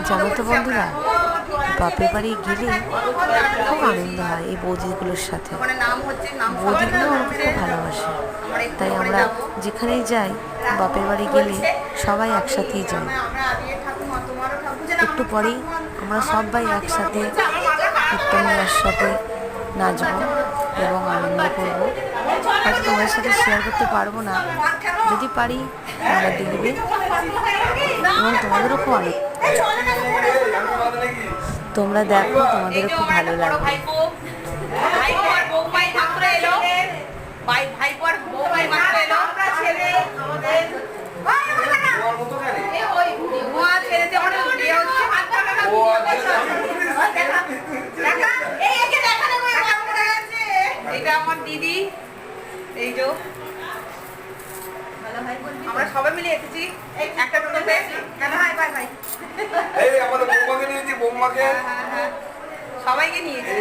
জানো তো বন্ধুরা, বাপের বাড়ি গেলে খুব আনন্দ হয় এই বৌদিগুলোর সাথে। বৌদিগুলো আমাকে খুব ভালোবাসে, তাই আমরা যেখানেই যাই বাপের বাড়ি গেলে সবাই একসাথেই যাই। একটু পরেই আমরা সবাই একসাথে কীর্তনের সাথে নাচবো এবং আনন্দ করবো। হয়তো তোমাদের সাথে শেয়ার করতে পারবো না, যদি পারি তোমরা দেখবে এবং তোমাদেরও খুব আনন্দ, তোমরা দেখো, তোমাদেরও খুব ভালো লাগবে। এটা আমার দিদি, এই যে আমরা সবাই মিলে এসেছি একটা টোটোতে। ভাই ভাই ভাই এই আমাদের বৌমাকে নিয়েছি, বৌমাকে সবাইকে নিয়েছি।